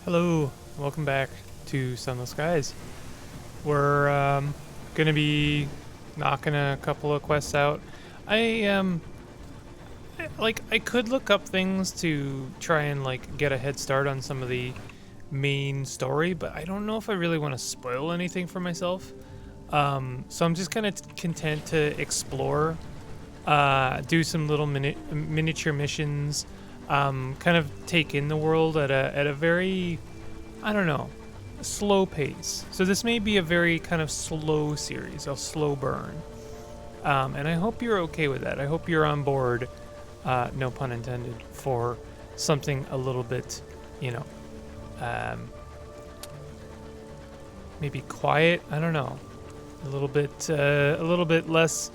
Hello, welcome back to Sunless Skies. We're gonna be knocking a couple of quests out. I could look up things to try and get a head start on some of the main story, but I don't know if I really want to spoil anything for myself. So I'm just kind of content to explore, do some little miniature missions, kind of take in the world at a very, I don't know, slow pace. So this may be a very kind of slow series, a slow burn. And I hope you're okay with that. I hope you're on board, no pun intended, for something a little bit, you know, maybe quiet. I don't know, a little bit less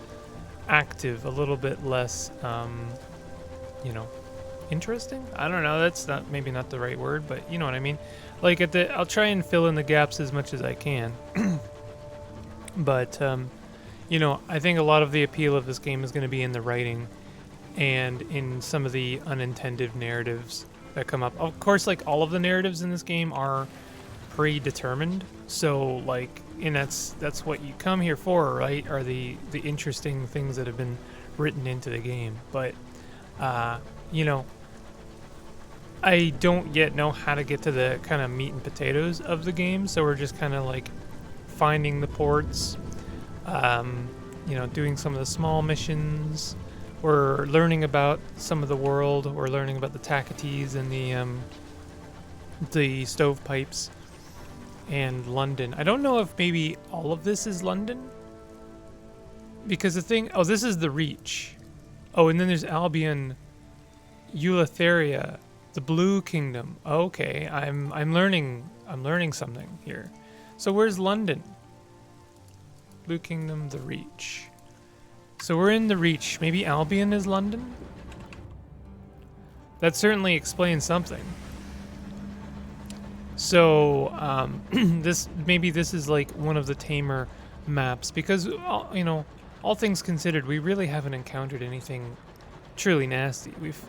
active, a little bit less, you know, interesting. I don't know. That's maybe not the right word, but you know what I mean. I'll try and fill in the gaps as much as I can. But you know, I think a lot of the appeal of this game is going to be in the writing and in some of the unintended narratives that come up. Of course, all of the narratives in this game are predetermined. So and that's what you come here for, right? Are the interesting things that have been written into the game. But you know, I don't yet know how to get to the kind of meat and potatoes of the game, so we're just kind of finding the ports, you know, doing some of the small missions. We're learning about some of the world. We're learning about the Tacites and the stovepipes and London. I don't know if maybe all of this is London, because this is the Reach. Oh, and then there's Albion, Eleutheria, the Blue Kingdom. Okay, I'm learning something here. So where's London? Blue Kingdom, the Reach. So we're in the Reach. Maybe Albion is London? That certainly explains something. So this is one of the tamer maps, because you know, all things considered, we really haven't encountered anything truly nasty. We've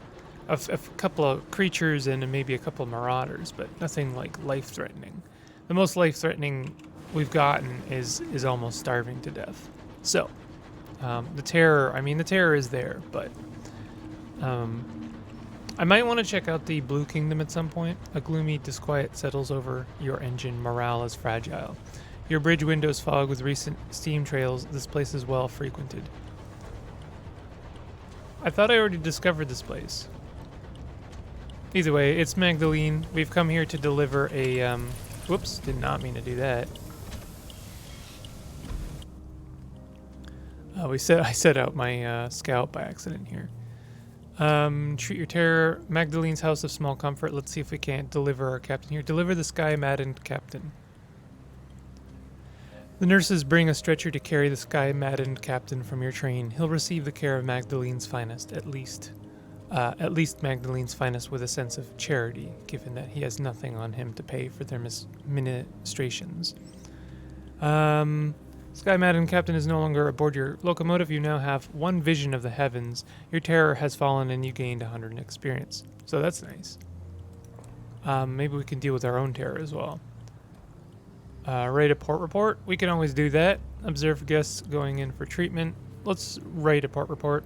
a couple of creatures and maybe a couple of marauders, but nothing life-threatening. The most life-threatening we've gotten is almost starving to death. So the terror is there, but I might want to check out the Blue Kingdom at some point. A gloomy disquiet settles over your engine. Morale is fragile. Your bridge windows fog with recent steam trails. This place is well frequented. I thought I already discovered this place. Either way, it's Magdalene. We've come here to deliver a, whoops, did not mean to do that. I set out my scout by accident here. Treat your terror. Magdalene's House of Small Comfort. Let's see if we can't deliver our captain here. Deliver the sky-maddened captain. The nurses bring a stretcher to carry the sky-maddened captain from your train. He'll receive the care of Magdalene's finest, at least Magdalene's finest, with a sense of charity, given that he has nothing on him to pay for their ministrations. Sky Madden Captain is no longer aboard your locomotive. You now have one vision of the heavens. Your terror has fallen and you gained 100 in experience. So that's nice. Maybe we can deal with our own terror as well. Write a port report. We can always do that. Observe guests going in for treatment. Let's write a port report.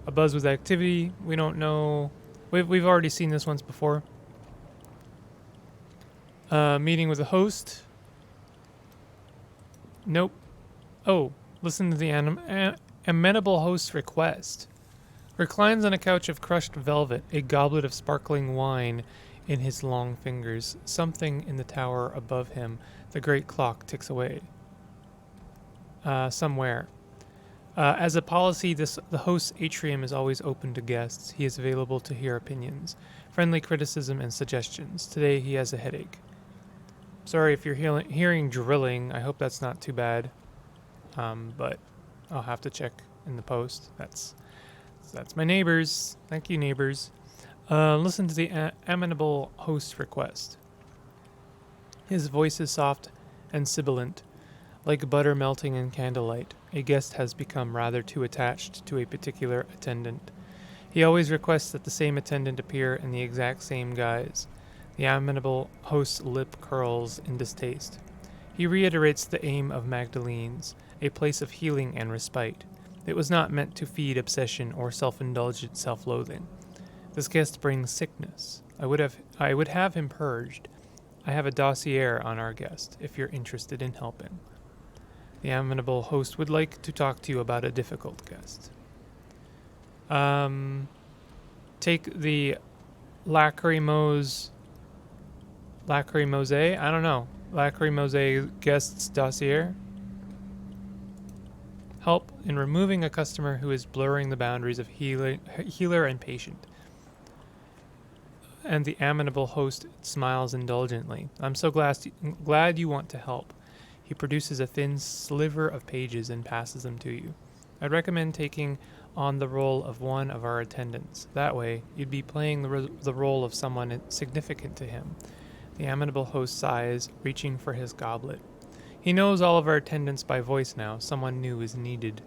A buzz with activity. We don't know. We've already seen this once before. Meeting with a host. Nope. Oh, listen to the Amenable host's request. Reclines on a couch of crushed velvet, a goblet of sparkling wine in his long fingers. Something in the tower above him. The great clock ticks away. Somewhere. As a policy, the host's atrium is always open to guests. He is available to hear opinions, friendly criticism, and suggestions. Today he has a headache. Sorry if you're hearing drilling. I hope that's not too bad. But I'll have to check in the post. That's my neighbors. Thank you, neighbors. Listen to the Amenable host's request. His voice is soft and sibilant, like butter melting in candlelight. A guest has become rather too attached to a particular attendant. He always requests that the same attendant appear in the exact same guise. The amenable host's lip curls in distaste. He reiterates the aim of Magdalene's, a place of healing and respite. It was not meant to feed obsession or self-indulgent self-loathing. This guest brings sickness. I would have him purged. I have a dossier on our guest, if you're interested in helping. The amenable host would like to talk to you about a difficult guest. Take the lacrimose, I don't know, lacrimose guest's dossier. Help in removing a customer who is blurring the boundaries of healer and patient. And the amenable host smiles indulgently. I'm so glad you want to help. He produces a thin sliver of pages and passes them to you. I'd recommend taking on the role of one of our attendants. That way, you'd be playing the role of someone significant to him. The amenable host sighs, reaching for his goblet. He knows all of our attendants by voice now. Someone new is needed.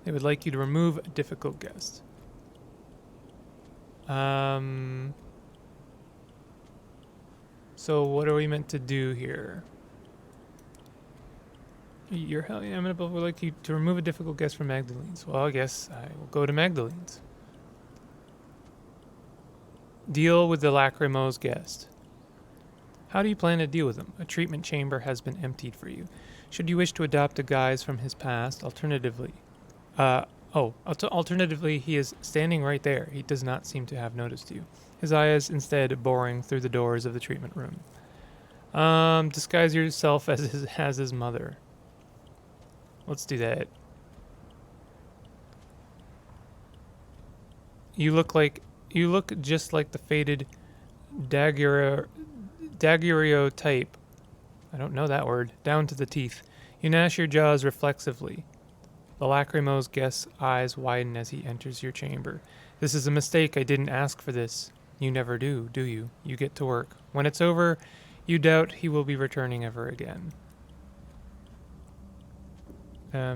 They would like you to remove a difficult guest. So what are we meant to do here? Your amenable would like you to remove a difficult guest from Magdalene's. Well, I guess I will go to Magdalene's. Deal with the lacrimose guest. How do you plan to deal with him? A treatment chamber has been emptied for you. Should you wish to adopt a guise from his past, alternatively, he is standing right there. He does not seem to have noticed you. His eye is instead boring through the doors of the treatment room. Disguise yourself as his mother. Let's do that. You look just like the faded daguerreotype. I don't know that word. Down to the teeth. You gnash your jaws reflexively. The lacrimose guest's eyes widen as he enters your chamber. This is a mistake. I didn't ask for this. You never do you? You get to work. When it's over, you doubt he will be returning ever again.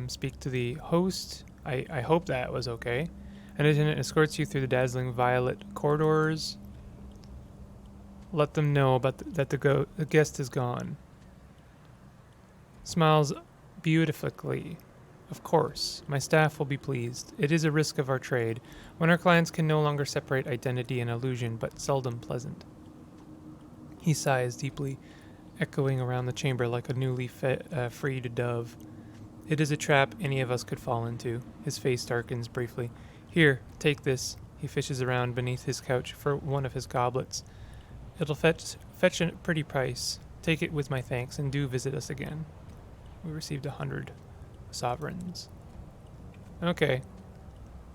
Speak to the host. I hope that was okay. An attendant escorts you through the dazzling violet corridors. Let them know about that the guest is gone. Smiles beautifully. Of course, my staff will be pleased. It is a risk of our trade, when our clients can no longer separate identity and illusion, but seldom pleasant. He sighs deeply, echoing around the chamber like a newly freed dove. It is a trap any of us could fall into. His face darkens briefly. Here, take this. He fishes around beneath his couch for one of his goblets. It'll fetch a pretty price. Take it with my thanks, and do visit us again. We received 100 sovereigns. Okay.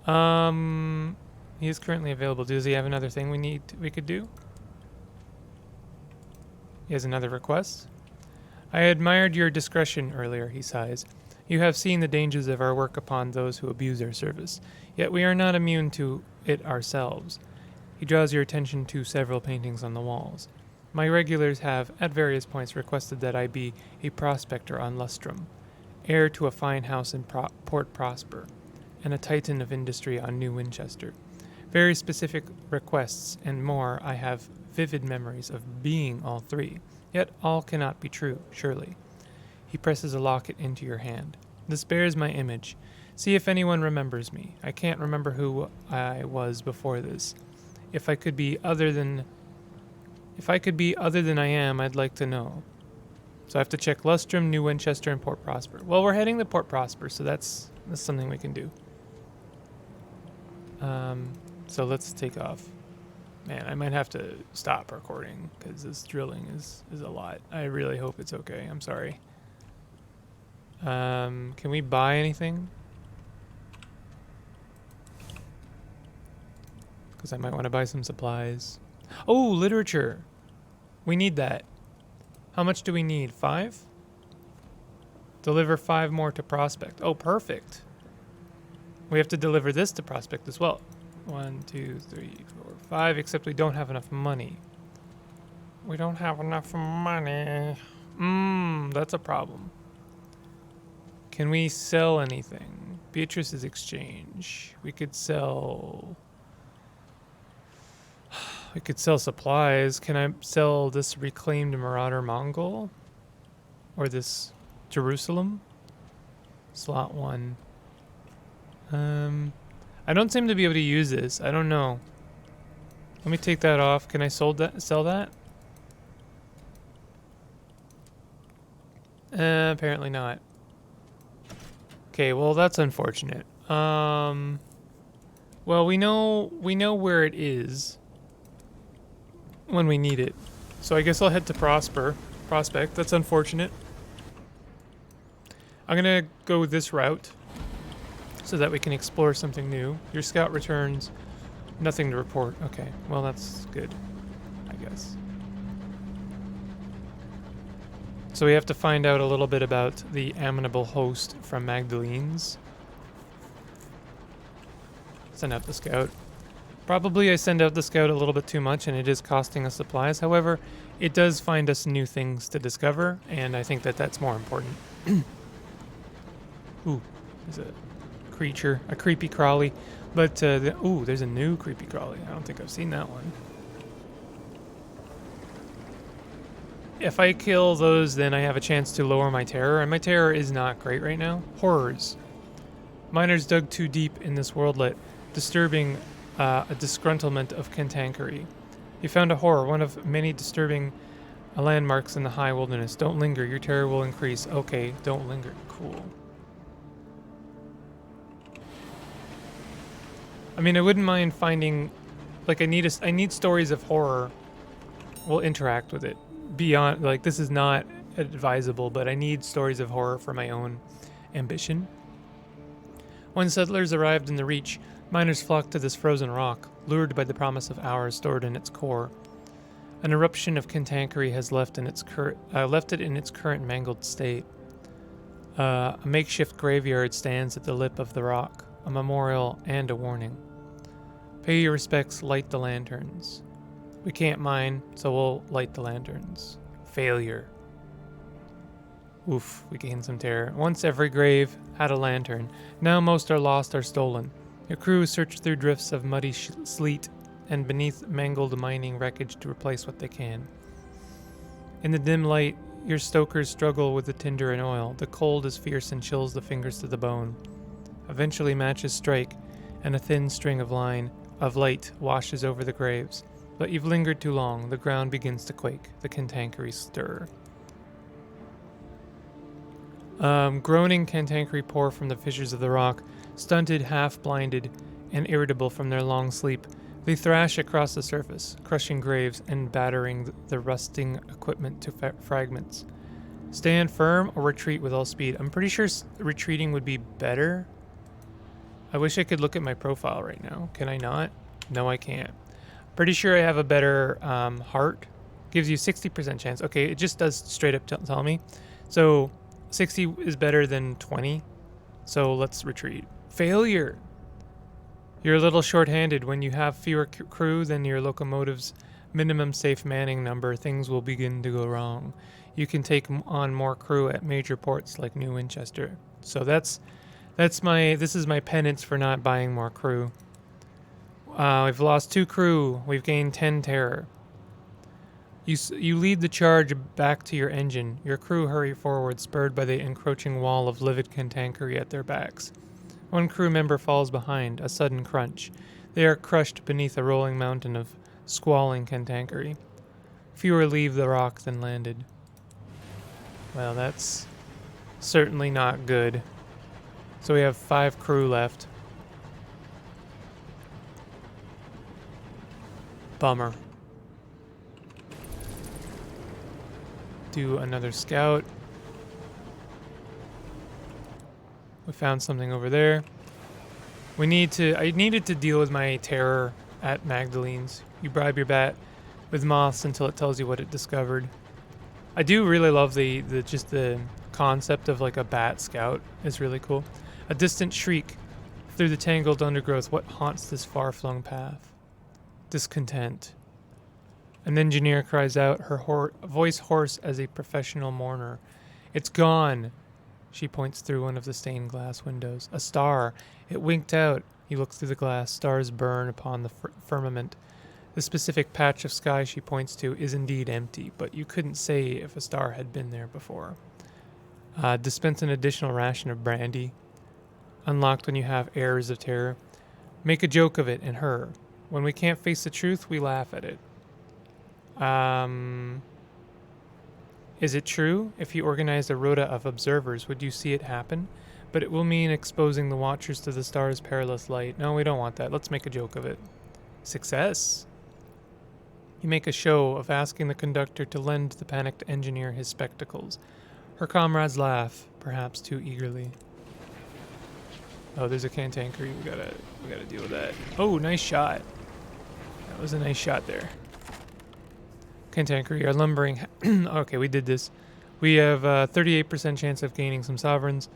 He is currently available. Does he have another thing we could do? He has another request. I admired your discretion earlier, he sighs. You have seen the dangers of our work upon those who abuse our service, yet we are not immune to it ourselves. He draws your attention to several paintings on the walls. My regulars have, at various points, requested that I be a prospector on Lustrum, heir to a fine house in Port Prosper, and a titan of industry on New Winchester. Very specific requests and more. I have vivid memories of being all three, yet all cannot be true, surely. He presses a locket into your hand. This bears my image. See if anyone remembers me. I can't remember who I was before this. If I could be other than I am, I'd like to know. So I have to check Lustrum, New Winchester, and Port Prosper. Well, we're heading to Port Prosper, so that's something we can do. So let's take off. Man, I might have to stop recording because this drilling is a lot. I really hope it's okay. I'm sorry. Can we buy anything? Because I might want to buy some supplies. Oh, literature. We need that. How much do we need? 5? Deliver 5 more to Prospect. Oh, perfect. We have to deliver this to Prospect as well. 1, 2, 3, 4, 5, except we don't have enough money. We don't have enough money. That's a problem. Can we sell anything? Beatrice's exchange. We could sell... I could sell supplies. Can I sell this reclaimed Marauder Mongol? Or this Jerusalem? Slot 1. I don't seem to be able to use this. I don't know. Let me take that off. Can I sell that? Apparently not. Okay, well that's unfortunate. Well, we know where it is when we need it. So I guess I'll head to Prospect. That's unfortunate. I'm gonna go this route so that we can explore something new. Your scout returns. Nothing to report. Okay, well that's good, I guess. So we have to find out a little bit about the Amenable host from Magdalene's. Send out the scout. Probably I send out the scout a little bit too much and it is costing us supplies. However, it does find us new things to discover, and I think that that's more important. Ooh, there's a creature, a creepy crawly. But, ooh, there's a new creepy crawly. I don't think I've seen that one. If I kill those, then I have a chance to lower my terror, and my terror is not great right now. Horrors. Miners dug too deep in this worldlet, disturbing a disgruntlement of cantankery. You found a horror, one of many disturbing landmarks in the high wilderness. Don't linger, your terror will increase. Okay, don't linger. Cool. I mean, I wouldn't mind finding, like, I need stories of horror. We'll interact with it. Beyond, like, this is not advisable, but I need stories of horror for my own ambition. When settlers arrived in the Reach, miners flocked to this frozen rock, lured by the promise of hours stored in its core. An eruption of cantankery has left it in its current mangled state. A makeshift graveyard stands at the lip of the rock, a memorial and a warning. Pay your respects, light the lanterns. We can't mine, so we'll light the lanterns. Failure. Oof, we gained some terror. Once every grave had a lantern. Now most are lost or stolen. Your crew search through drifts of muddy sleet and beneath mangled mining wreckage to replace what they can. In the dim light, your stokers struggle with the tinder and oil. The cold is fierce and chills the fingers to the bone. Eventually matches strike, and a thin string of light washes over the graves. But you've lingered too long. The ground begins to quake. The cantankery stir. Groaning cantankery pour from the fissures of the rock. Stunted, half-blinded, and irritable from their long sleep, they thrash across the surface, crushing graves and battering the rusting equipment to fragments. Stand firm or retreat with all speed. I'm pretty sure retreating would be better. I wish I could look at my profile right now. Can I not? No, I can't. Pretty sure I have a better heart. Gives you 60% chance. Okay, it just does straight up tell me. So 60 is better than 20. So let's retreat. Failure. You're a little short-handed. When you have fewer crew than your locomotive's minimum safe manning number, things will begin to go wrong. You can take on more crew at major ports like New Winchester. So this is my penance for not buying more crew. We've lost 2 crew. We've gained 10 terror. You lead the charge back to your engine. Your crew hurry forward, spurred by the encroaching wall of livid cantankery at their backs. One crew member falls behind, a sudden crunch. They are crushed beneath a rolling mountain of squalling cantankery. Fewer leave the rock than landed. Well, that's certainly not good. So we have 5 crew left. Bummer. Do another scout. We found something over there. I needed to deal with my terror at Magdalene's. You bribe your bat with moths until it tells you what it discovered. I do really love the concept of like a bat scout is really cool. A distant shriek through the tangled undergrowth. What haunts this far-flung path? Discontent. An engineer cries out, her voice hoarse as a professional mourner. It's gone. She points through one of the stained glass windows. A star. It winked out. You look through the glass. Stars burn upon the firmament. The specific patch of sky she points to is indeed empty, but you couldn't say if a star had been there before. Dispense an additional ration of brandy. Unlocked when you have errors of terror. Make a joke of it and her. When we can't face the truth, we laugh at it. Is it true? If you organized a rota of observers, would you see it happen? But it will mean exposing the watchers to the star's perilous light. No, we don't want that. Let's make a joke of it. Success. You make a show of asking the conductor to lend the panicked engineer his spectacles. Her comrades laugh, perhaps too eagerly. Oh, there's a cantankery. We gotta deal with that. Oh, nice shot. That was a nice shot there. Cantankery are lumbering. Okay, we did this. We have a 38% chance of gaining some sovereigns.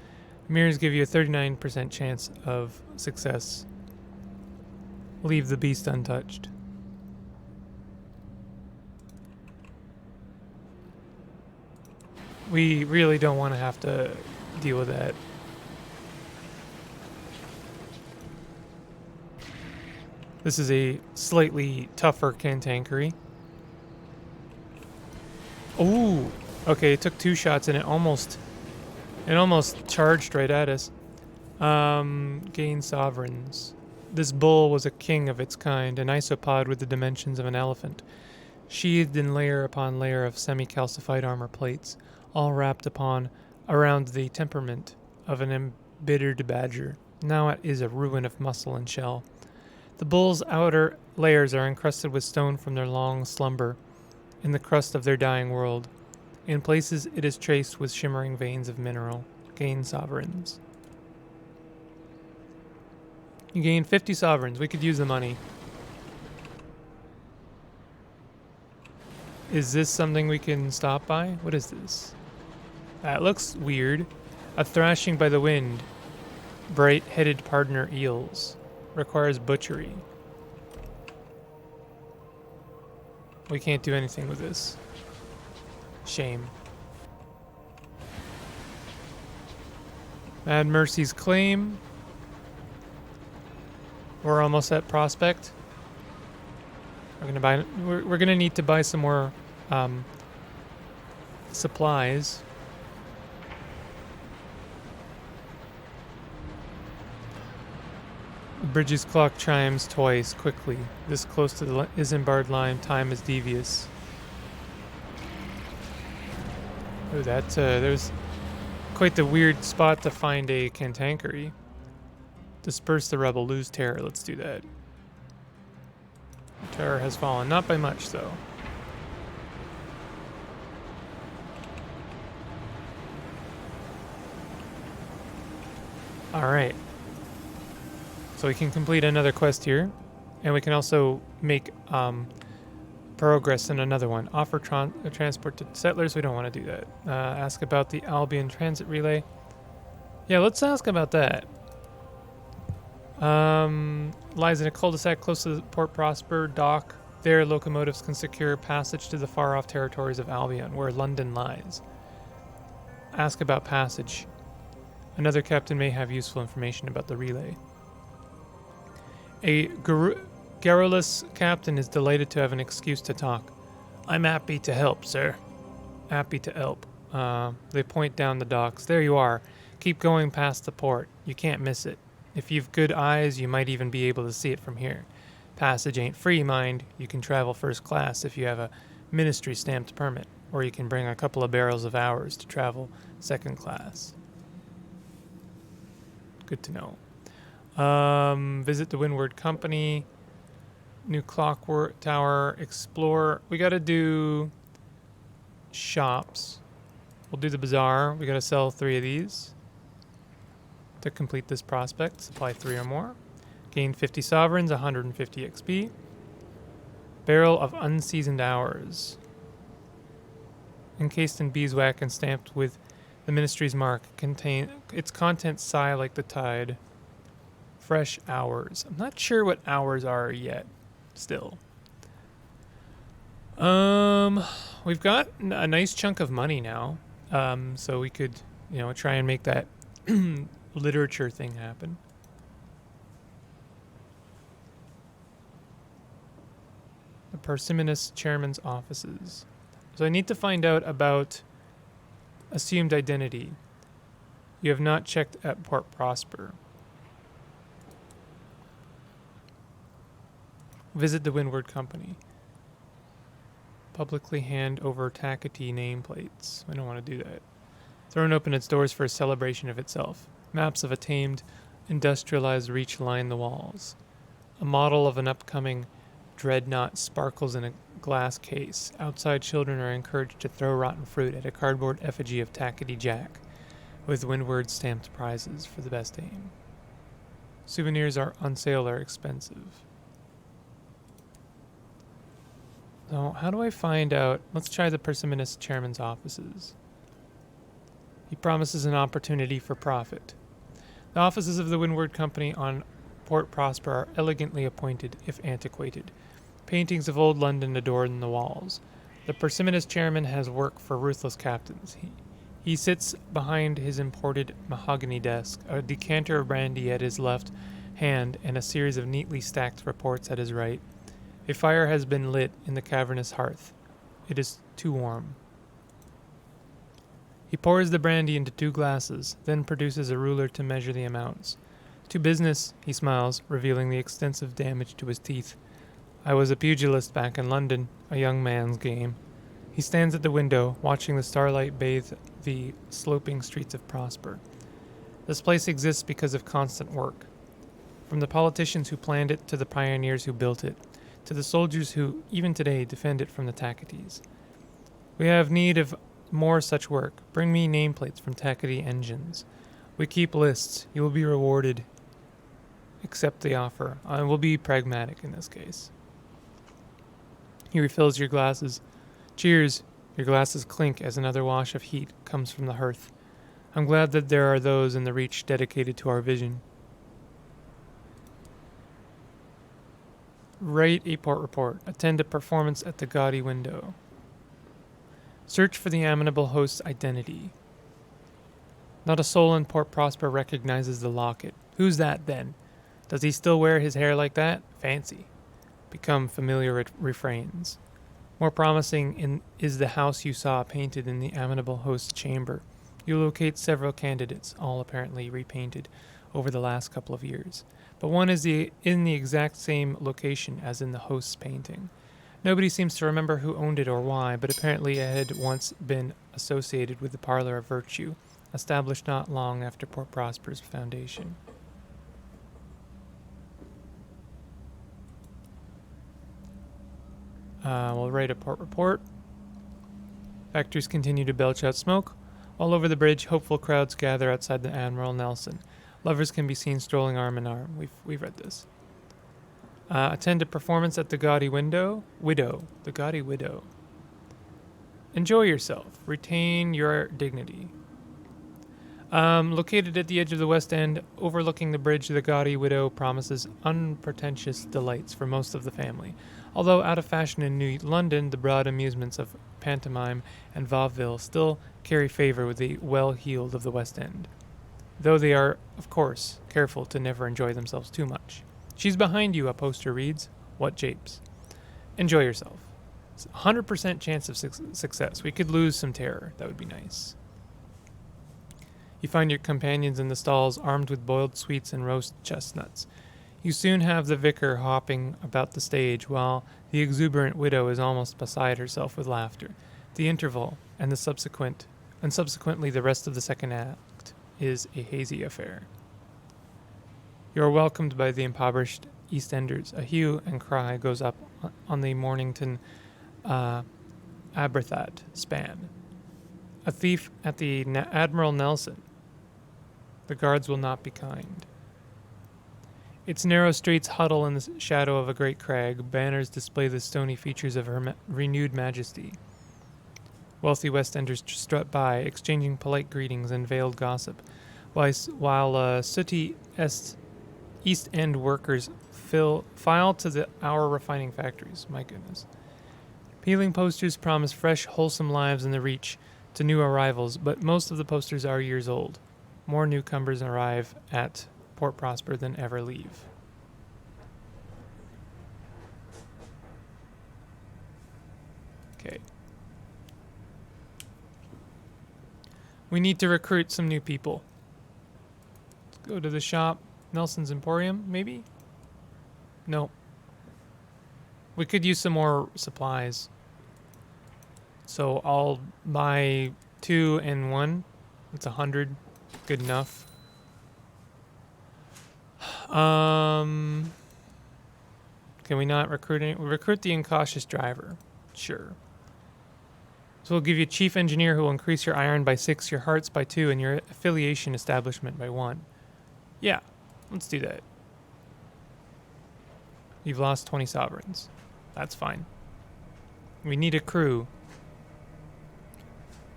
Mirrors give you a 39% chance of success. Leave the beast untouched. We really don't want to have to deal with that. This is a slightly tougher cantankery. Ooh, okay, it took 2 shots and it almost charged right at us. Gain sovereigns. This bull was a king of its kind, an isopod with the dimensions of an elephant, sheathed in layer upon layer of semi-calcified armor plates, all wrapped around the temperament of an embittered badger. Now it is a ruin of muscle and shell. The bull's outer layers are encrusted with stone from their long slumber in the crust of their dying world. In places it is traced with shimmering veins of mineral. Gain sovereigns. You gain 50 sovereigns. We could use the money. Is this something we can stop by? What is this? That looks weird. A thrashing by the wind. Bright-headed partner eels. Requires butchery. We can't do anything with this. Shame. Mad Mercy's claim. We're almost at Prospect. We're gonna need to buy some more supplies. The bridge's clock chimes twice, quickly. This close to the Isambard line, time is devious. Oh, there's quite the weird spot to find a cantankery. Disperse the rebel, lose terror. Let's do that. Terror has fallen. Not by much, though. Alright. So we can complete another quest here. And we can also make progress in another one. Offer transport to settlers. We don't want to do that. Ask about the Albion Transit Relay. Yeah, let's ask about that. Lies in a cul-de-sac close to the Port Prosper dock. There, locomotives can secure passage to the far-off territories of Albion, where London lies. Ask about passage. Another captain may have useful information about the relay. A garrulous captain is delighted to have an excuse to talk. I'm happy to help, sir. Happy to help. They point down the docks. There you are. Keep going past the port. You can't miss it. If you've good eyes, you might even be able to see it from here. Passage ain't free, mind. You can travel first class if you have a ministry-stamped permit, or you can bring a couple of barrels of hours to travel second class. Good to know. Visit the Windward Company. New Clockwork Tower. Explore. We gotta do shops. We'll do the bazaar. We gotta sell 3 of these to complete this prospect. Supply 3 or more. Gain 50 sovereigns, 150 XP. Barrel of unseasoned hours. Encased in beeswax and stamped with the ministry's mark. Its contents sigh like the tide. Fresh hours. I'm not sure what hours are yet. Still. We've got a nice chunk of money now. So we could, try and make that literature thing happen. Parsimonous Chairman's offices. So I need to find out about assumed identity. You have not checked at Port Prosper. Visit the Windward Company. Publicly hand over Takati nameplates. I don't want to do that. Thrown open its doors for a celebration of itself. Maps of a tamed, industrialized reach line the walls. A model of an upcoming dreadnought sparkles in a glass case. Outside children are encouraged to throw rotten fruit at a cardboard effigy of Takati Jack, with Windward stamped prizes for the best aim. Souvenirs are on sale or expensive. So how do I find out? Let's try the Parsimonous Chairman's offices. He promises an opportunity for profit. The offices of the Windward Company on Port Prosper are elegantly appointed, if antiquated. Paintings of old London adorn the walls. The Parsimonous Chairman has work for ruthless captains. He sits behind his imported mahogany desk, a decanter of brandy at his left hand and a series of neatly stacked reports at his right. A fire has been lit in the cavernous hearth. It is too warm. He pours the brandy into 2 glasses, then produces a ruler to measure the amounts. To business, he smiles, revealing the extensive damage to his teeth. I was a pugilist back in London, a young man's game. He stands at the window, watching the starlight bathe the sloping streets of Prosper. This place exists because of constant work. From the politicians who planned it to the pioneers who built it, to the soldiers who, even today, defend it from the Takatis. We have need of more such work. Bring me nameplates from Takati engines. We keep lists. You will be rewarded. Accept the offer. I will be pragmatic in this case. He refills your glasses. Cheers. Your glasses clink as another wash of heat comes from the hearth. I'm glad that there are those in the Reach dedicated to our vision. Write a port report. Attend a performance at the gaudy window. Search for the Amenable host's identity. Not a soul in Port Prosper recognizes the locket. Who's that, then? Does he still wear his hair like that? Fancy. Become familiar refrains. More promising is the house you saw painted in the Amenable host's chamber. You locate several candidates, all apparently repainted over the last couple of years. But one is in the exact same location as in the host's painting. Nobody seems to remember who owned it or why, but apparently it had once been associated with the Parlor of Virtue, established not long after Port Prosper's foundation. We'll write a port report. Factories continue to belch out smoke. All over the bridge, hopeful crowds gather outside the Admiral Nelson. Lovers can be seen strolling arm in arm. We've read this. Attend a performance at the Gaudy Widow. The Gaudy Widow. Enjoy yourself. Retain your dignity. Located at the edge of the West End, overlooking the bridge, the Gaudy Widow promises unpretentious delights for most of the family. Although out of fashion in New London, the broad amusements of pantomime and vaudeville still carry favor with the well-heeled of the West End, though they are, of course, careful to never enjoy themselves too much. She's behind you, a poster reads. What japes. Enjoy yourself. It's 100% chance of success. We could lose some terror. That would be nice. You find your companions in the stalls armed with boiled sweets and roast chestnuts. You soon have the vicar hopping about the stage while the exuberant widow is almost beside herself with laughter. The interval and subsequently the rest of the second act is a hazy affair. You are welcomed by the impoverished East Enders. A hue and cry goes up on the Mornington Aberthat span. A thief at the Admiral Nelson. The guards will not be kind. Its narrow streets huddle in the shadow of a great crag. Banners display the stony features of her renewed majesty. Wealthy West Enders strut by, exchanging polite greetings and veiled gossip, while sooty East End workers file to our refining factories. My goodness. Peeling posters promise fresh, wholesome lives in the Reach to new arrivals, but most of the posters are years old. More newcomers arrive at Port Prosper than ever leave. Okay. We need to recruit some new people. Let's go to the shop. Nelson's Emporium, maybe? No. We could use some more supplies. So I'll buy 2 and 1. That's 100. Good enough. Can we not recruit any? We'll recruit the incautious driver. Sure. So we'll give you chief engineer who will increase your iron by 6, your hearts by 2, and your affiliation establishment by 1. Yeah, let's do that. You've lost 20 sovereigns. That's fine. We need a crew.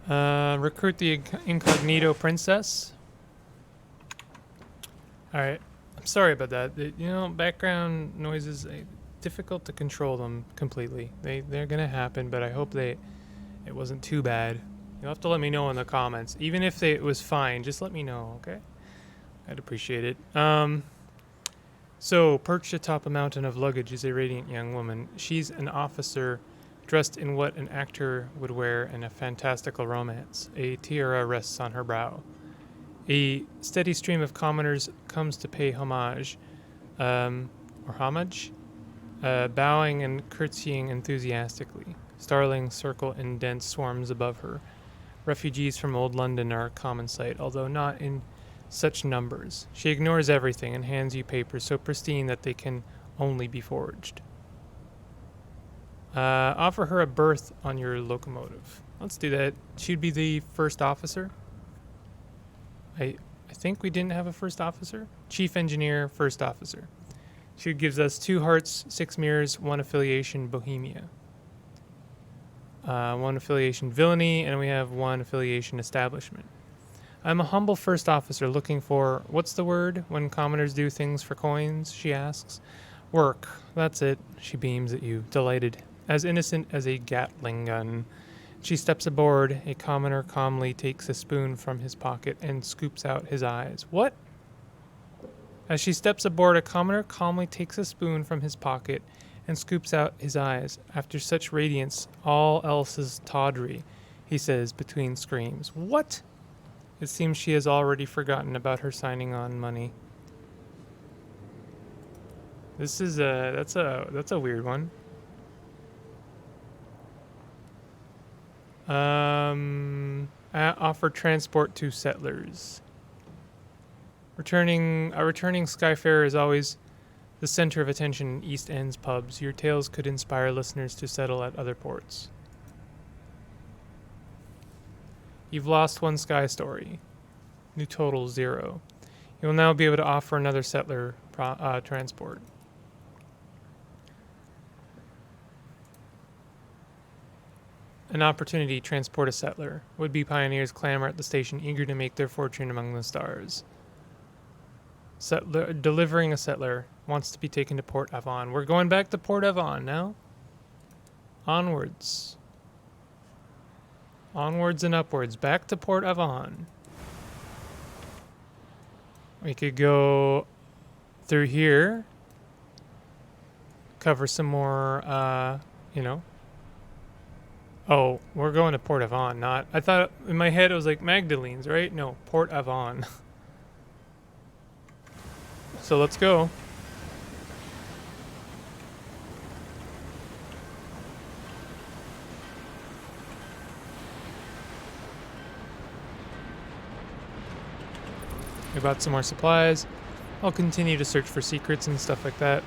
Recruit the incognito princess. Alright. I'm sorry about that. Background noises, difficult to control them completely. They're gonna happen, but I hope it wasn't too bad. You'll have to let me know in the comments. Even if it was fine, just let me know, okay? I'd appreciate it. So, perched atop a mountain of luggage is a radiant young woman. She's an officer dressed in what an actor would wear in a fantastical romance. A tiara rests on her brow. A steady stream of commoners comes to pay homage, bowing and curtsying enthusiastically. Starlings circle in dense swarms above her. Refugees from old London are a common sight, although not in such numbers. She ignores everything and hands you papers so pristine that they can only be forged. Offer her a berth on your locomotive. Let's do that. She'd be the first officer. I think we didn't have a first officer. Chief engineer, first officer. She gives us 2 hearts, 6 mirrors, 1 affiliation, Bohemia. 1 affiliation, villainy, and we have 1 affiliation, establishment. I'm a humble first officer looking for, what's the word when commoners do things for coins, she asks. Work. That's it. She beams at you, delighted. As innocent as a Gatling gun. She steps aboard. A commoner calmly takes a spoon from his pocket and scoops out his eyes. What? As she steps aboard, a commoner calmly takes a spoon from his pocket and scoops out his eyes. After such radiance, all else is tawdry, he says between screams. What? It seems she has already forgotten about her signing on money. This is that's a weird one. Offer transport to settlers. A returning Skyfarer is always the center of attention in East End's pubs. Your tales could inspire listeners to settle at other ports. You've lost 1 sky story. New total 0. You will now be able to offer another settler transport. An opportunity to transport a settler. Would-be pioneers clamor at the station, eager to make their fortune among the stars. Delivering a settler wants to be taken to Port Avon. We're going back to Port Avon now. Onwards. Onwards and upwards. Back to Port Avon. We could go through here. Cover some more, Oh, we're going to Port Avon, not... I thought in my head it was like Magdalene's, right? No, Port Avon. So let's go. We bought some more supplies. I'll continue to search for secrets and stuff like that.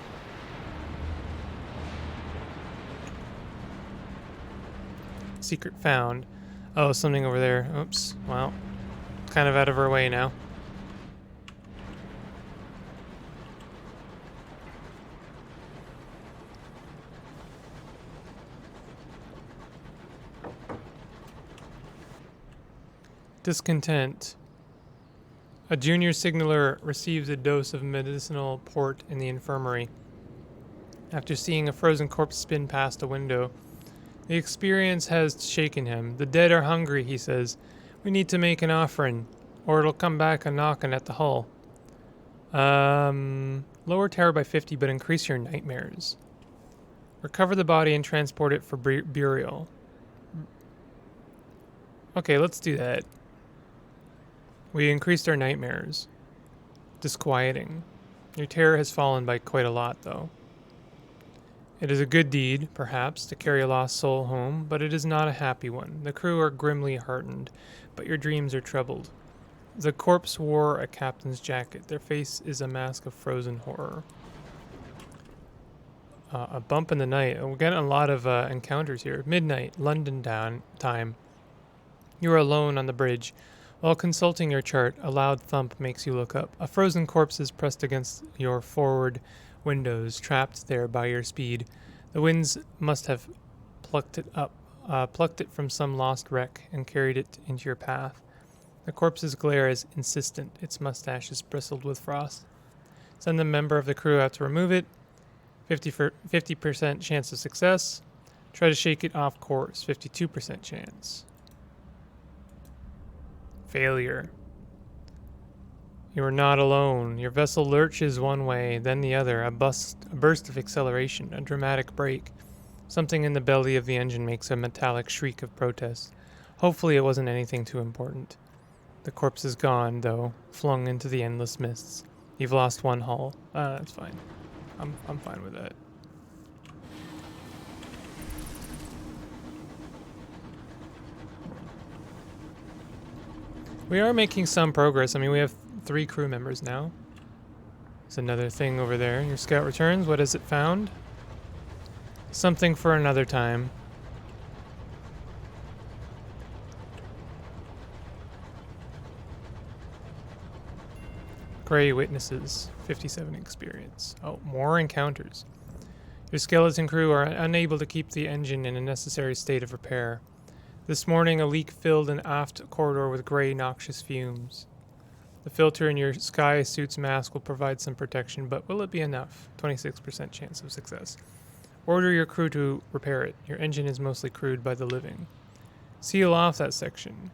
Secret found. Oh, something over there. Oops. Well, kind of out of our way now. Discontent. A junior signaler receives a dose of medicinal port in the infirmary. After seeing a frozen corpse spin past a window, the experience has shaken him. The dead are hungry, he says. We need to make an offering, or it'll come back a knocking at the hull. Lower terror by 50, but increase your nightmares. Recover the body and transport it for burial. Okay, let's do that. We increased our nightmares. Disquieting. Your terror has fallen by quite a lot, though. It is a good deed, perhaps, to carry a lost soul home, but it is not a happy one. The crew are grimly heartened, but your dreams are troubled. The corpse wore a captain's jacket. Their face is a mask of frozen horror. A bump in the night. We're getting a lot of encounters here. Midnight, London time. You are alone on the bridge. While consulting your chart, a loud thump makes you look up. A frozen corpse is pressed against your forward windows, trapped there by your speed. The winds must have plucked it from some lost wreck and carried it into your path. The corpse's glare is insistent. Its mustache is bristled with frost. Send a member of the crew out to remove it. 50% chance of success. Try to shake it off course. 52% chance. Failure. You are not alone. Your vessel lurches one way, then the other. A burst of acceleration, a dramatic brake. Something in the belly of the engine makes a metallic shriek of protest. Hopefully it wasn't anything too important. The corpse is gone, though, flung into the endless mists. You've lost one hull. That's fine. I'm fine with that. We are making some progress. I mean, we have 3 crew members now. There's another thing over there. Your scout returns. What has it found? Something for another time. Gray witnesses. 57 experience. Oh, more encounters. Your skeleton crew are unable to keep the engine in a necessary state of repair. This morning, a leak filled an aft corridor with gray, noxious fumes. The filter in your sky suit's mask will provide some protection, but will it be enough? 26% chance of success. Order your crew to repair it. Your engine is mostly crewed by the living. Seal off that section.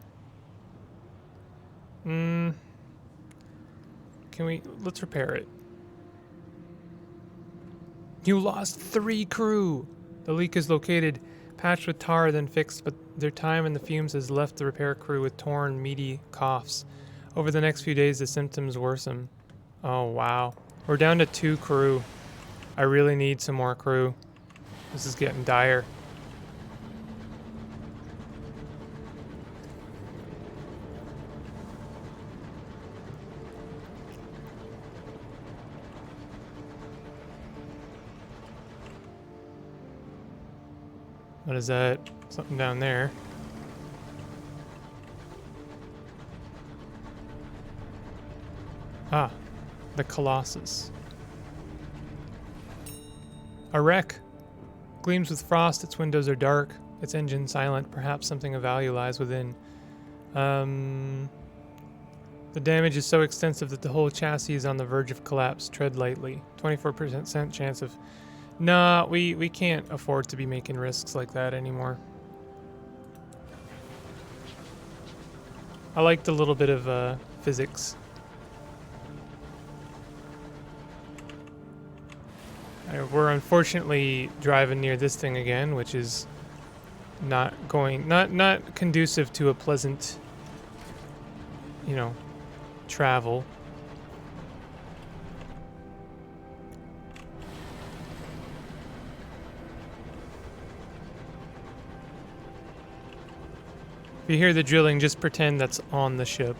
Let's repair it. You lost 3 crew! The leak is located, patched with tar, then fixed, but their time in the fumes has left the repair crew with torn, meaty coughs. Over the next few days, the symptoms worsen. Oh, wow. We're down to 2 crew. I really need some more crew. This is getting dire. What is that? Something down there. Ah, the Colossus. A wreck. Gleams with frost, its windows are dark, its engine silent, perhaps something of value lies within. The damage is so extensive that the whole chassis is on the verge of collapse. Tread lightly. 24% chance of... Nah, we can't afford to be making risks like that anymore. I liked a little bit of physics. We're unfortunately driving near this thing again, which is not conducive to a pleasant, travel. If you hear the drilling, just pretend that's on the ship.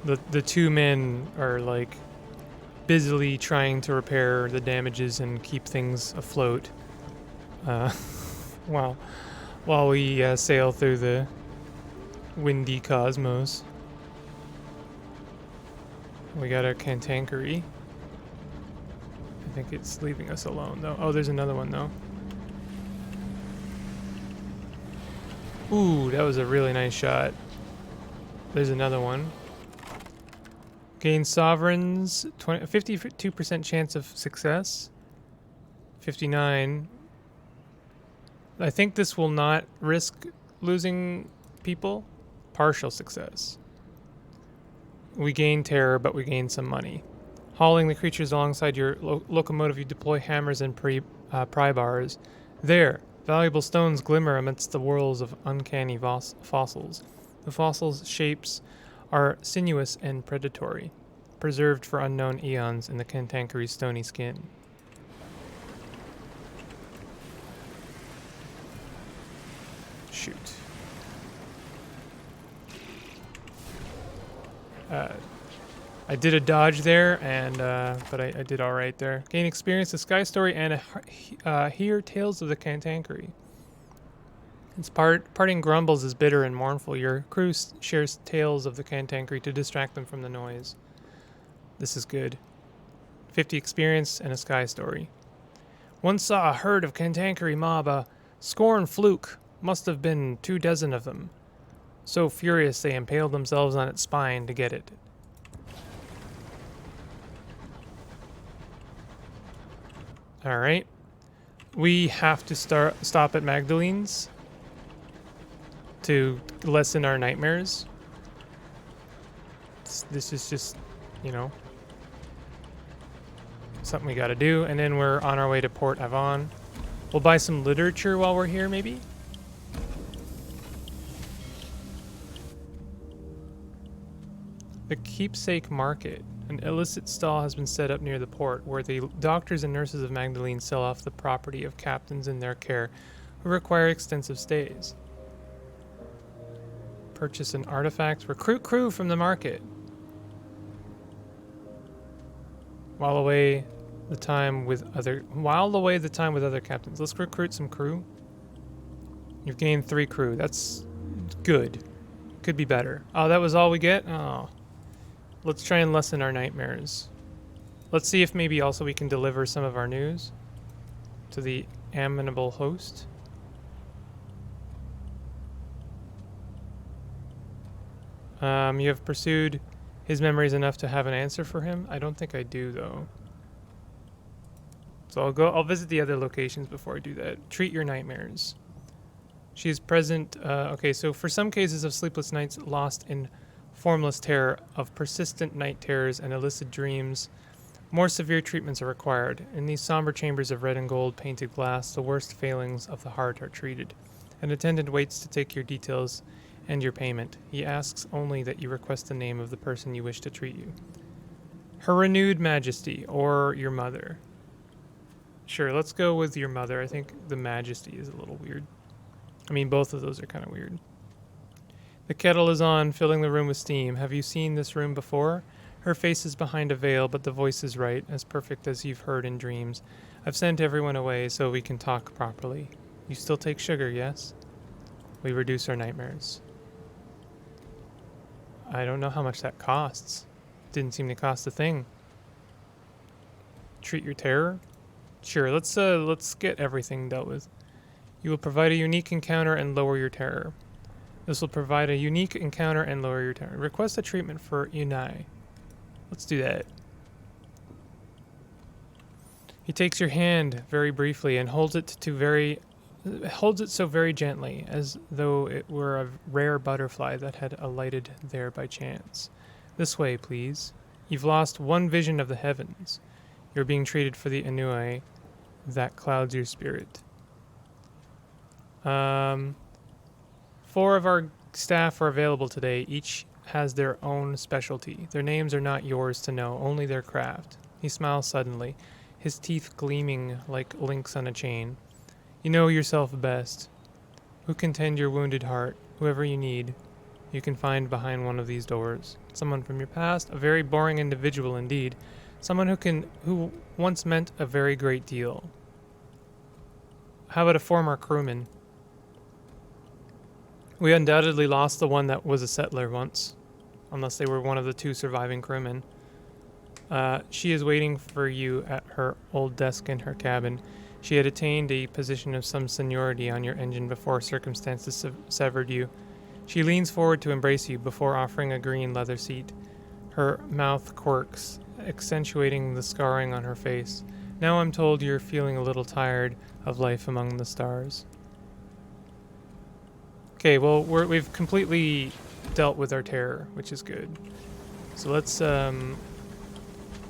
The 2 men are like busily trying to repair the damages and keep things afloat while we sail through the windy cosmos. We got a cantankery. I think it's leaving us alone though. Oh, there's another one though. Ooh, that was a really nice shot. There's another one. Gain sovereigns, 52% chance of success. 59. I think this will not risk losing people. Partial success. We gain terror, but we gain some money. Hauling the creatures alongside your locomotive, you deploy hammers and pry bars. There. Valuable stones glimmer amidst the whirls of uncanny fossils. The fossils' shapes are sinuous and predatory, preserved for unknown eons in the cantankery's stony skin. Shoot. I did a dodge there, and but I did all right there. Gain experience, a sky story, and hear tales of the cantankery. Its parting grumbles is bitter and mournful. Your crew shares tales of the cantankery to distract them from the noise. This is good. 50 experience and a sky story. Once saw a herd of cantankery mob, a scorn fluke. Must have been 24 of them. So furious they impaled themselves on its spine to get it. Alright. We have to stop at Magdalene's to lessen our nightmares. This is just, you know, something we gotta do. And then we're on our way to Port Avon. We'll buy some literature while we're here, maybe? The Keepsake Market. An illicit stall has been set up near the port, where the doctors and nurses of Magdalene sell off the property of captains in their care who require extensive stays. Purchase an artifact. Recruit crew from the market. While away the time with other captains. Let's recruit some crew. You've gained 3 crew. That's good. Could be better. Oh, that was all we get? Oh. Let's try and lessen our nightmares. Let's see if maybe also we can deliver some of our news to the Amenable host. You have pursued his memories enough to have an answer for him? I don't think I do, though. So I'll visit the other locations before I do that. Treat your nightmares. She is present. Okay, so for some cases of sleepless nights lost in formless terror, of persistent night terrors and illicit dreams, more severe treatments are required. In these somber chambers of red and gold painted glass, the worst failings of the heart are treated. An attendant waits to take your details and your payment. He asks only that you request the name of the person you wish to treat you. Her renewed majesty, or your mother. Sure, let's go with your mother. I think the majesty is a little weird. I mean, both of those are kind of weird. The kettle is on, filling the room with steam. Have you seen this room before? Her face is behind a veil, but the voice is right, as perfect as you've heard in dreams. I've sent everyone away so we can talk properly. You still take sugar, yes? We reduce our nightmares. I don't know how much that costs. Didn't seem to cost a thing. Treat your terror? Sure, let's get everything dealt with. You will provide a unique encounter and lower your terror. This will provide a unique encounter and lower your terror. Request a treatment for Unai. Let's do that. He takes your hand very briefly and holds it so very gently, as though it were a rare butterfly that had alighted there by chance. This way, please. You've lost one vision of the heavens. You're being treated for the ennui that clouds your spirit. 4 of our staff are available today. Each has their own specialty. Their names are not yours to know, only their craft. He smiles suddenly, his teeth gleaming like links on a chain. You know yourself best. Who can tend your wounded heart? Whoever you need, you can find behind one of these doors. Someone from your past, a very boring individual indeed. Someone who once meant a very great deal. How about a former crewman? We undoubtedly lost the one that was a settler once, unless they were one of the 2 surviving crewmen. She is waiting for you at her old desk in her cabin. She had attained a position of some seniority on your engine before circumstances severed you. She leans forward to embrace you before offering a green leather seat. Her mouth quirks, accentuating the scarring on her face. Now I'm told you're feeling a little tired of life among the stars. Okay, well, we've completely dealt with our terror, which is good. So let's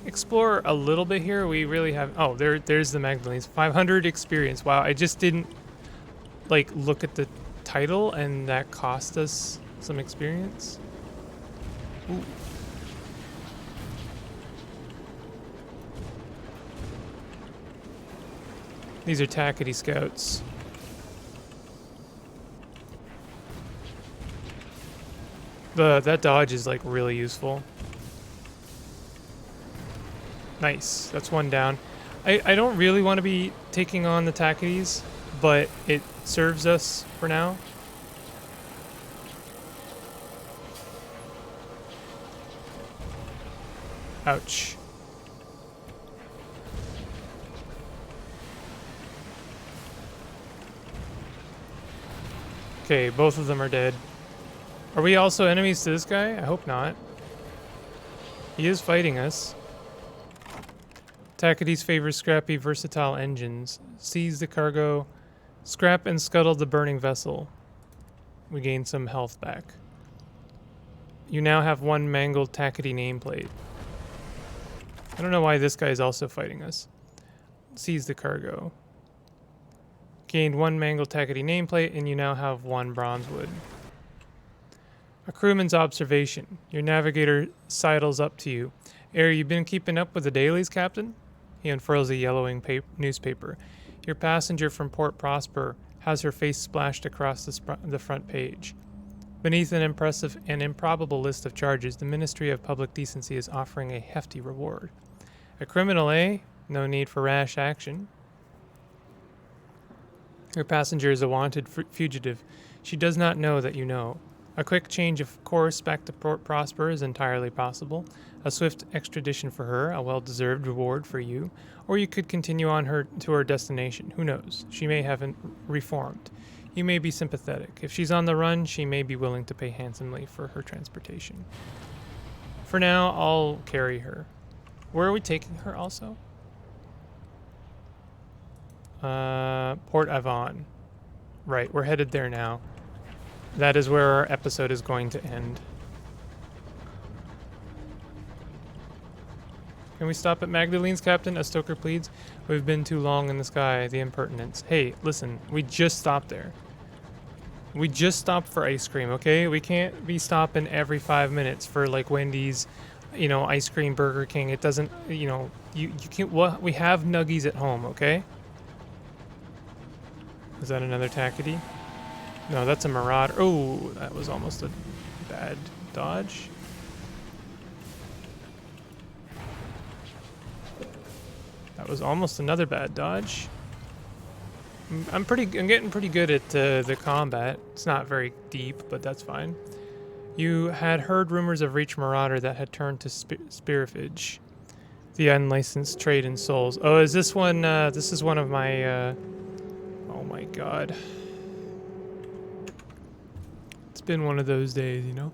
explore a little bit here. We really have... Oh, there's the Magdalene's. 500 experience. Wow, I just didn't... like look at the title and that cost us some experience. Ooh. These are tackety scouts. That dodge is like really useful. Nice. That's one down. I don't really want to be taking on the tacketies, but it serves us for now. Ouch. Okay, both of them are dead. Are we also enemies to this guy? I hope not. He is fighting us. Tacketies favors scrappy, versatile engines. Seize the cargo. Scrap and scuttle the burning vessel. We gain some health back. You now have one mangled tackety nameplate. I don't know why this guy is also fighting us. Seize the cargo. Gained one mangled tackety nameplate, and you now have one bronzewood. A crewman's observation. Your navigator sidles up to you. You been keeping up with the dailies, Captain? He unfurls a yellowing newspaper. Your passenger from Port Prosper has her face splashed across the front page. Beneath an impressive and improbable list of charges, the Ministry of Public Decency is offering a hefty reward. A criminal, eh? No need for rash action. Your passenger is a wanted fugitive. She does not know that you know. A quick change of course back to Port Prosper is entirely possible. A swift extradition for her, a well-deserved reward for you. Or you could continue on to her destination. Who knows? She may have reformed. You may be sympathetic. If she's on the run, she may be willing to pay handsomely for her transportation. For now, I'll carry her. Where are we taking her also? Port Avon. Right, we're headed there now. That is where our episode is going to end. Can we stop at Magdalene's, Captain? A stoker pleads. We've been too long in the sky. The impertinence. Hey, listen, we just stopped there. We just stopped for ice cream, okay? We can't be stopping every 5 minutes for like Wendy's, you know, ice cream, Burger King. It doesn't, you know, you can't, well, we have nuggies at home, okay? Is that another tackety? No, that's a marauder. Oh, that was almost a bad dodge. That was almost another bad dodge. I'm getting pretty good at the combat. It's not very deep, but that's fine. You had heard rumors of Reach Marauder that had turned to Spearfage, the unlicensed trade in souls. Oh, is this one? This is one of my. Oh my god. It's been one of those days, you know.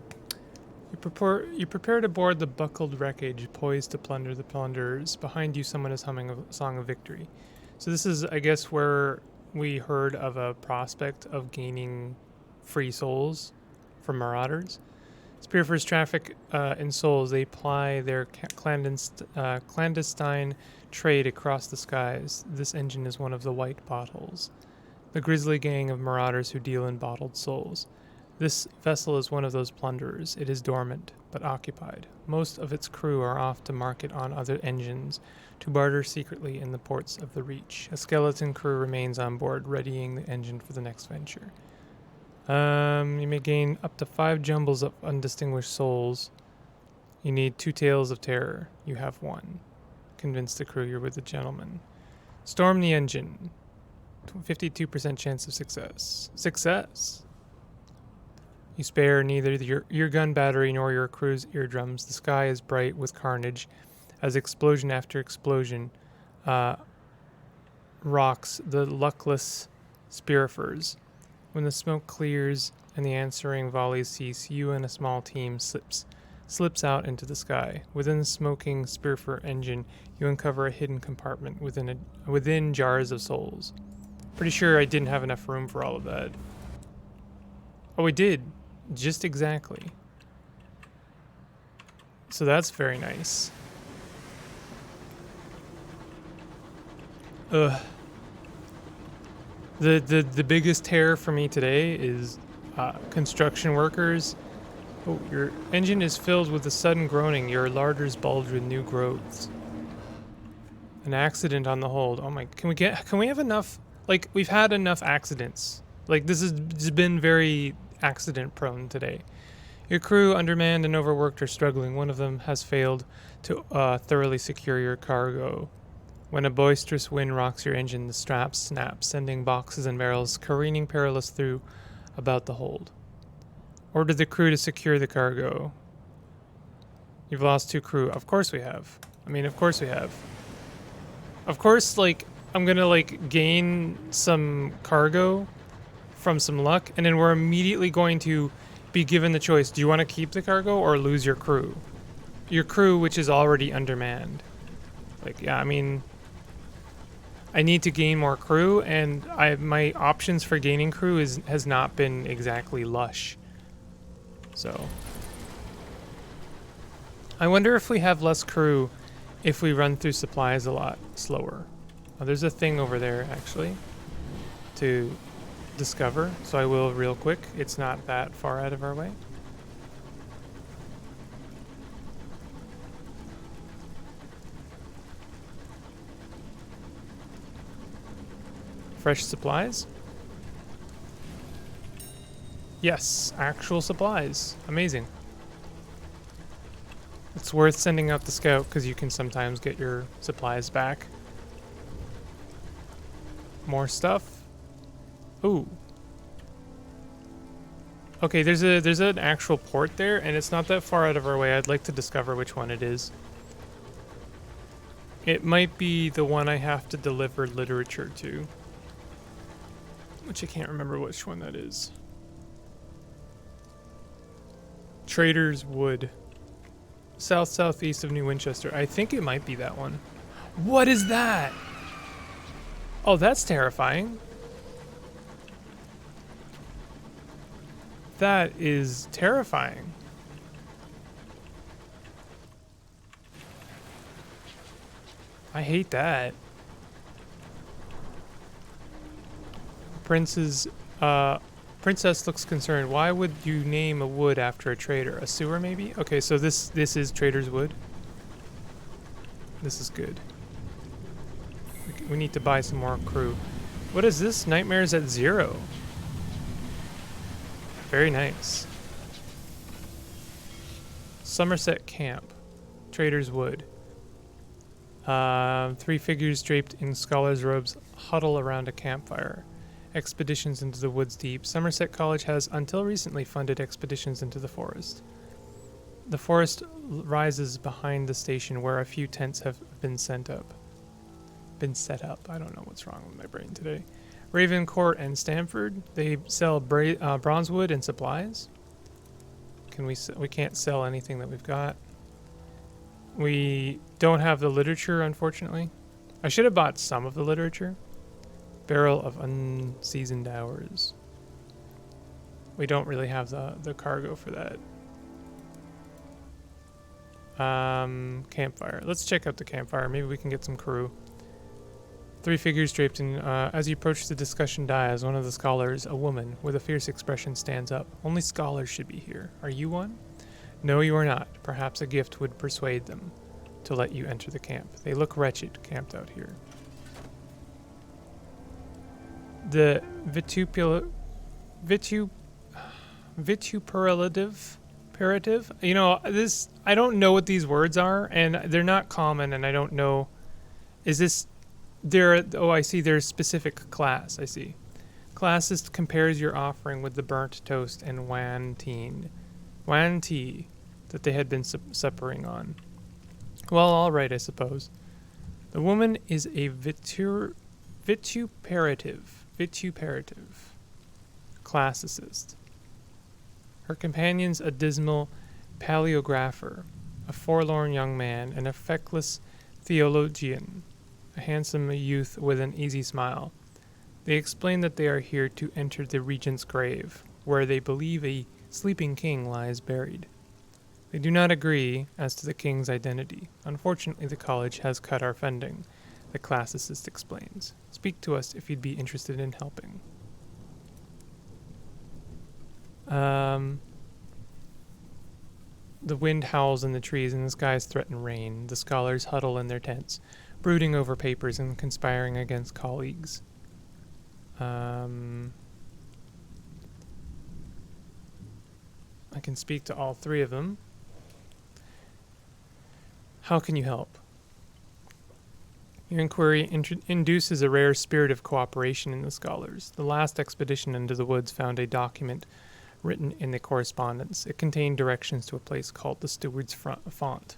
You prepare to board the buckled wreckage, poised to plunder the plunderers. Behind you, someone is humming a song of victory. So this is, I guess, where we heard of a prospect of gaining free souls from marauders. Spearfers traffic in souls. They ply their clandestine trade across the skies. This engine is one of the white bottles, the grisly gang of marauders who deal in bottled souls. This vessel is one of those plunderers. It is dormant, but occupied. Most of its crew are off to market on other engines, to barter secretly in the ports of the Reach. A skeleton crew remains on board, readying the engine for the next venture. You may gain up to 5 jumbles of undistinguished souls. You need 2 tales of terror. You have 1. Convince the crew you're with a gentleman. Storm the engine. 52% chance of success. Success! You spare neither your gun battery nor your crew's eardrums. The sky is bright with carnage as explosion after explosion rocks the luckless Spearfers. When the smoke clears and the answering volleys cease, you and a small team slips out into the sky. Within the smoking Spearfer engine, you uncover a hidden compartment within jars of souls. Pretty sure I didn't have enough room for all of that. Oh, we did. Just exactly. So that's very nice. Ugh. The biggest terror for me today is construction workers. Oh, your engine is filled with a sudden groaning. Your larders bulge with new growths. An accident on the hold. Oh my! Can we have enough? Like, we've had enough accidents. Like, this has been very accident prone today. Your crew, undermanned and overworked, are struggling. One of them has failed to thoroughly secure your cargo. When a boisterous wind rocks your engine, the straps snap, sending boxes and barrels careening perilous through about the hold. Order the crew to secure the cargo. You've lost 2 crew. Of course we have. I mean, of course we have. Of course, like, I'm gonna, like, gain some cargo from some luck, and then we're immediately going to be given the choice. Do you want to keep the cargo or lose your crew? Your crew, which is already undermanned. Like, yeah, I mean, I need to gain more crew, and my options for gaining crew has not been exactly lush. So I wonder if we have less crew if we run through supplies a lot slower. Oh, there's a thing over there actually to discover, so I will real quick. It's not that far out of our way. Fresh supplies? Yes, actual supplies. Amazing. It's worth sending out the scout because you can sometimes get your supplies back. More stuff. Ooh. Okay, there's an actual port there, and it's not that far out of our way. I'd like to discover which one it is. It might be the one I have to deliver literature to, which I can't remember which one that is. Trader's Wood. Southeast of New Winchester. I think it might be that one. What is that? Oh, that's terrifying. That is terrifying. I hate that. Princess looks concerned. Why would you name a wood after a trader? A sewer, maybe? Okay, so this is Trader's Wood. This is good. We need to buy some more crew. What is this? Nightmares at 0. Very nice. Somerset Camp. Trader's Wood. 3 figures draped in scholars' robes huddle around a campfire. Expeditions into the woods deep. Somerset College has until recently funded expeditions into the forest. The forest rises behind the station where a few tents have been set up. I don't know what's wrong with my brain today. Raven Court and Stamford. They sell bronze wood and supplies. We can't sell anything that we've got. We don't have the literature, unfortunately. I should have bought some of the literature. Barrel of unseasoned hours. We don't really have the cargo for that. Campfire. Let's check out the campfire. Maybe we can get some crew. 3 figures draped in. As you approach the discussion dais, one of the scholars, a woman with a fierce expression, stands up. Only scholars should be here. Are you one? No, you are not. Perhaps a gift would persuade them to let you enter the camp. They look wretched, camped out here. The vituperative. You know, this, I don't know what these words are, and they're not common, and I don't know. Is this there? Oh, I see. There's specific class. I see. Classes compares your offering with the burnt toast and wan tea that they had been suppering on. Well, all right, I suppose. The woman is a vituperative classicist. Her companion's a dismal paleographer, a forlorn young man, and a feckless theologian, a handsome youth with an easy smile. They explain that they are here to enter the regent's grave, where they believe a sleeping king lies buried. They do not agree as to the king's identity. Unfortunately, the college has cut our funding, the classicist explains. Speak to us if you'd be interested in helping. The wind howls in the trees and the skies threaten rain. The scholars huddle in their tents, brooding over papers and conspiring against colleagues. I can speak to all three of them. How can you help? Your inquiry induces a rare spirit of cooperation in the scholars. The last expedition into the woods found a document written in the correspondence. It contained directions to a place called the Steward's Font.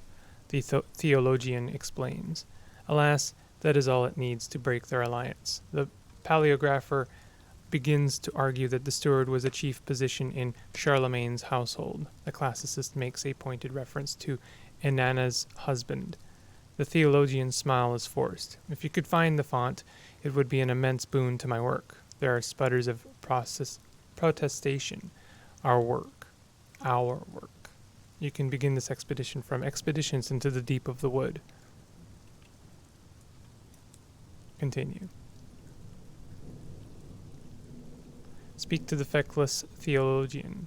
The theologian explains. Alas, that is all it needs to break their alliance. The paleographer begins to argue that the steward was a chief position in Charlemagne's household. The classicist makes a pointed reference to Inanna's husband. The theologian's smile is forced. If you could find the font, it would be an immense boon to my work. There are sputters of protestation. Our work. You can begin this expedition from expeditions into the deep of the wood. Continue. Speak to the feckless theologian.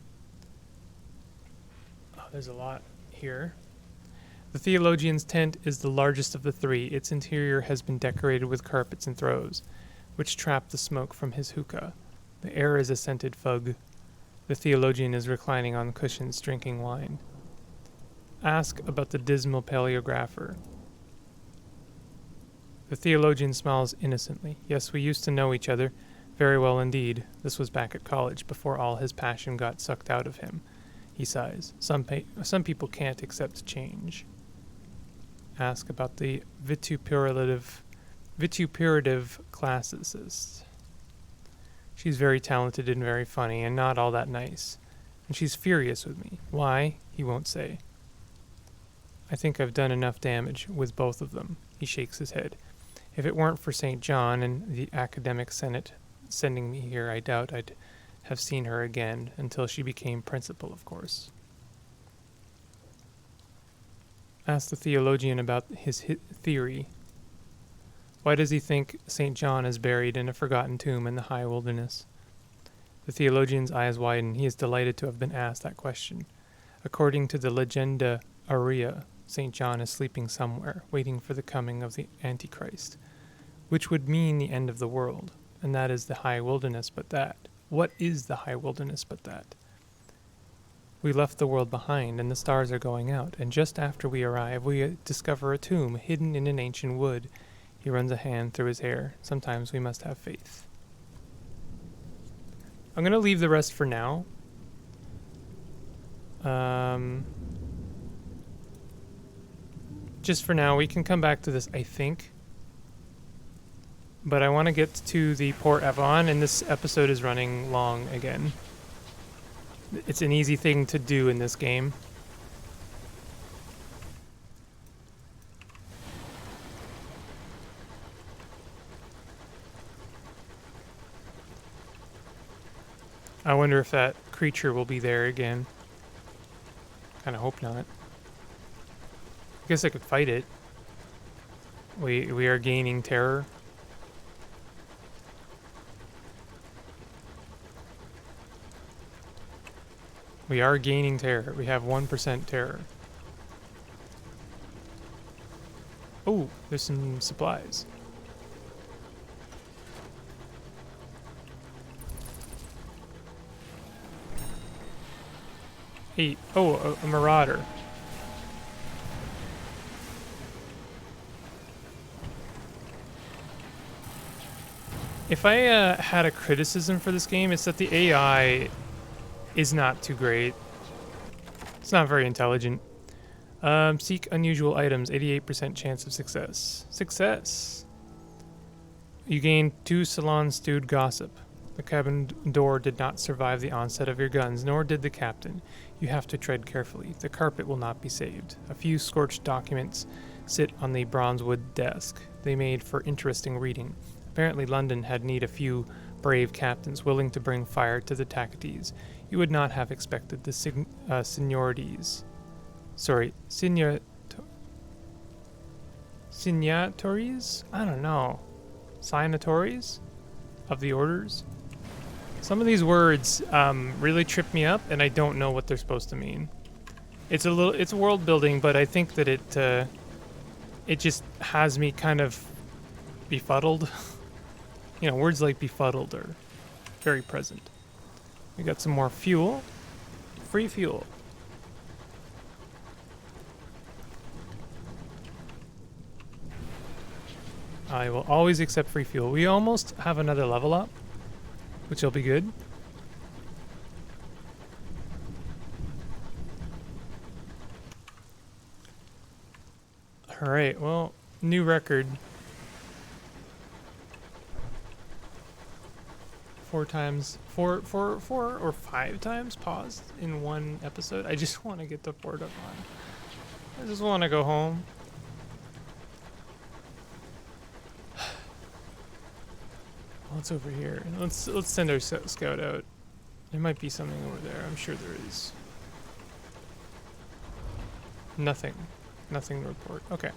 Oh, there's a lot here. The theologian's tent is the largest of the three. Its interior has been decorated with carpets and throws, which trap the smoke from his hookah. The air is a scented fug. The theologian is reclining on cushions, drinking wine. Ask about the dismal paleographer. The theologian smiles innocently. Yes, we used to know each other. Very well indeed. This was back at college, before all his passion got sucked out of him. He sighs. Some people can't accept change. Ask about the vituperative classicist. She's very talented and very funny, and not all that nice. And she's furious with me. Why? He won't say. I think I've done enough damage with both of them. He shakes his head. If it weren't for St. John and the academic senate sending me here, I doubt I'd have seen her again, until she became principal, of course. Ask the theologian about his theory. Why does he think St. John is buried in a forgotten tomb in the high wilderness? The theologian's eyes widen. He is delighted to have been asked that question. According to the Legenda Aurea, St. John is sleeping somewhere, waiting for the coming of the Antichrist, which would mean the end of the world. And that is the high wilderness but that. What is the high wilderness but that? We left the world behind, and the stars are going out, and just after we arrive, we discover a tomb hidden in an ancient wood. He runs a hand through his hair. Sometimes we must have faith. I'm going to leave the rest for now. Just for now, we can come back to this, I think. But I want to get to the Port Avon, and this episode is running long again. It's an easy thing to do in this game. I wonder if that creature will be there again. Kinda hope not. I guess I could fight it. We are gaining terror. We are gaining terror. We have 1% terror. Oh, there's some supplies. Hey, oh, a marauder. If I had a criticism for this game, it's that the AI is not too great. It's not very intelligent. Seek unusual items, 88% chance of success. Success! You gain 2 salon stewed gossip. The cabin door did not survive the onset of your guns, nor did the captain. You have to tread carefully. The carpet will not be saved. A few scorched documents sit on the bronzewood desk. They made for interesting reading. Apparently London had need a few brave captains willing to bring fire to the Tacites. You would not have expected the signatories? I don't know. Signatories of the orders. Some of these words really trip me up, and I don't know what they're supposed to mean. It's world building, but I think that it just has me kind of befuddled. You know, words like befuddled are very present. We got some more fuel. Free fuel. I will always accept free fuel. We almost have another level up, which will be good. All right, well, new record. 4 or 5 times paused in one episode. I just want to get the port up on. I just want to go home. What's over here? Let's send our scout out. There might be something over there. I'm sure there is. Nothing. Nothing to report. Okay.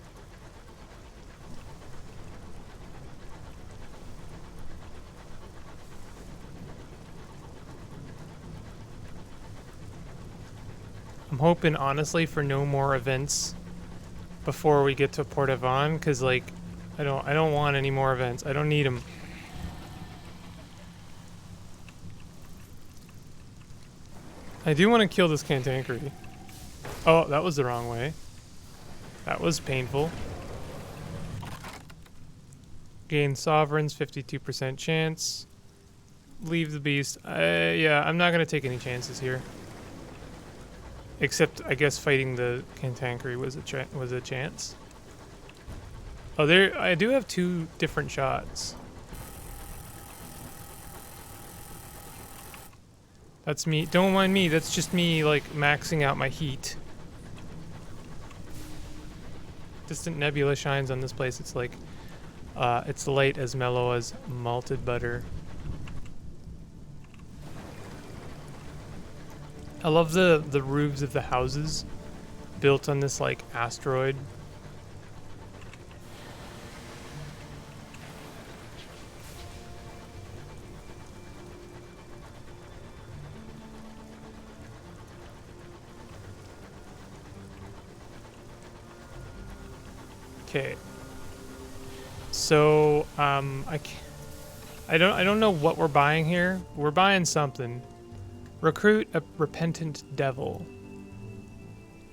I'm hoping, honestly, for no more events before we get to Port Avon, because like, I don't want any more events. I don't need them. I do want to kill this cantankerity. Oh, that was the wrong way. That was painful. Gain sovereigns, 52% chance. Leave the beast. Yeah, I'm not gonna take any chances here. Except, I guess, fighting the cantankerity was a chance. Oh, there. I do have 2 different shots. That's me. Don't mind me. That's just me, like, maxing out my heat. Distant nebula shines on this place. It's like, it's light as mellow as malted butter. I love the roofs of the houses built on this, like, asteroid. Okay. So, I don't know what we're buying here. We're buying something. Recruit a repentant devil.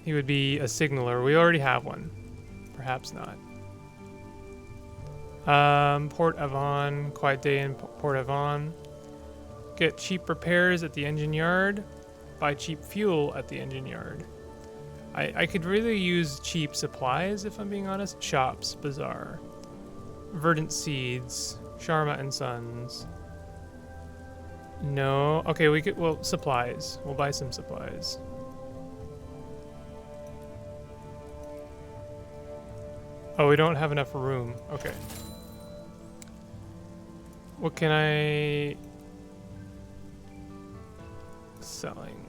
He would be a signaler. We already have one. Perhaps not. Port Avon. Quiet day in Port Avon. Get cheap repairs at the engine yard. Buy cheap fuel at the engine yard. I could really use cheap supplies, if I'm being honest. Shops. Bazaar. Verdant Seeds. Sharma and Sons. No. Okay, we could... Well, supplies. We'll buy some supplies. Oh, we don't have enough room. Okay. What can I... Selling.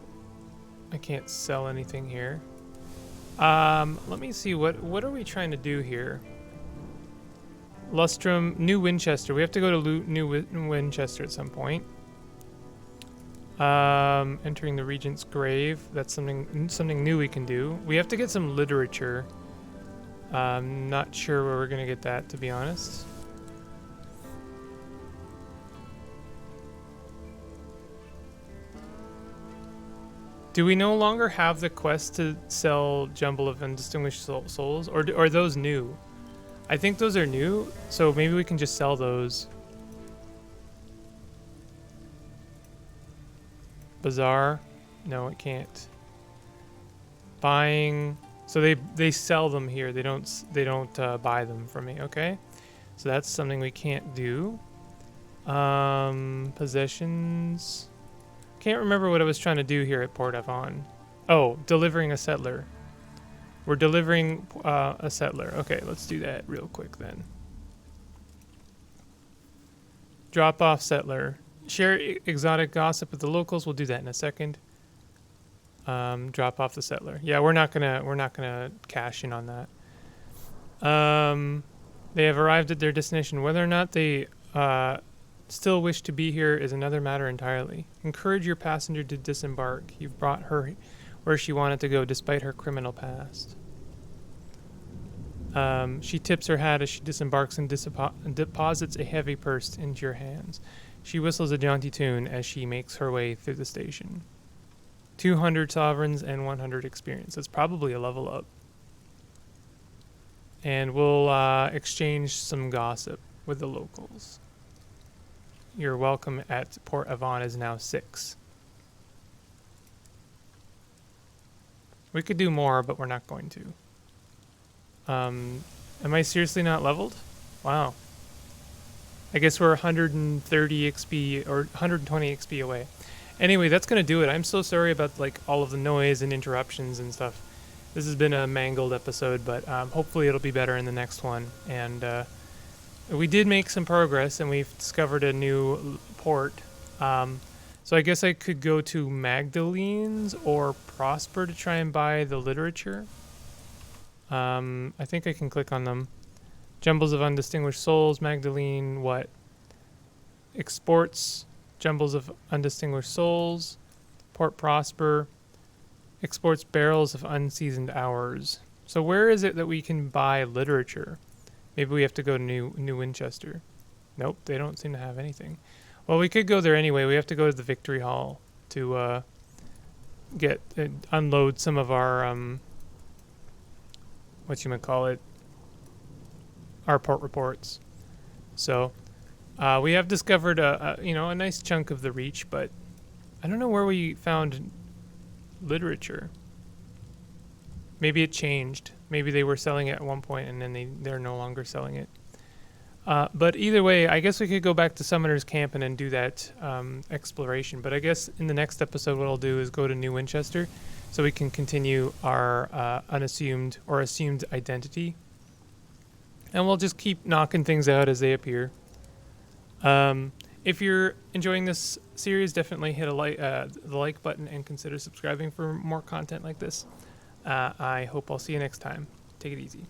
I can't sell anything here. Let me see. What are we trying to do here? Lustrum, New Winchester. We have to go to New Winchester at some point. Entering the Regent's Grave. That's something new we can do. We have to get some literature. Not sure where we're gonna get that, to be honest. Do we no longer have the quest to sell Jumble of Undistinguished Souls? Or are those new? I think those are new, so maybe we can just sell those. Bazaar? No, it can't. Buying. So they sell them here. They don't buy them from me. Okay, so that's something we can't do. Possessions. Can't remember what I was trying to do here at Port Avon. Oh, delivering a settler. We're delivering a settler. Okay, let's do that real quick then. Drop off settler. Share exotic gossip with the locals. We'll do that in a second. Drop off the settler. Yeah, we're not gonna cash in on that. They have arrived at their destination. Whether or not they still wish to be here is another matter entirely. Encourage your passenger to disembark. You've brought her where she wanted to go, despite her criminal past. She tips her hat as she disembarks and deposits a heavy purse into your hands. She whistles a jaunty tune as she makes her way through the station. 200 sovereigns and 100 experience. That's probably a level up. And we'll exchange some gossip with the locals. Your welcome at Port Avon is now 6. We could do more, but we're not going to. Am I seriously not leveled? Wow. I guess we're 130 XP or 120 XP away. Anyway, that's going to do it. I'm so sorry about like all of the noise and interruptions and stuff. This has been a mangled episode, but hopefully it'll be better in the next one. And we did make some progress, and we've discovered a new port. So I guess I could go to Magdalene's or Prosper to try and buy the literature. I think I can click on them. Jumbles of Undistinguished Souls, Magdalene, what? Exports, Jumbles of Undistinguished Souls, Port Prosper, exports barrels of unseasoned hours. So where is it that we can buy literature? Maybe we have to go to New Winchester. Nope, they don't seem to have anything. Well, we could go there anyway. We have to go to the Victory Hall to unload some of our our port reports. So we have discovered a nice chunk of the Reach, but I don't know where we found literature. Maybe it changed. Maybe they were selling it at one point and then they're no longer selling it. But either way, I guess we could go back to Summoner's Camp and then do that exploration. But I guess in the next episode what I'll do is go to New Winchester so we can continue our unassumed or assumed identity. And we'll just keep knocking things out as they appear. If you're enjoying this series, definitely hit the like button and consider subscribing for more content like this. I hope I'll see you next time. Take it easy.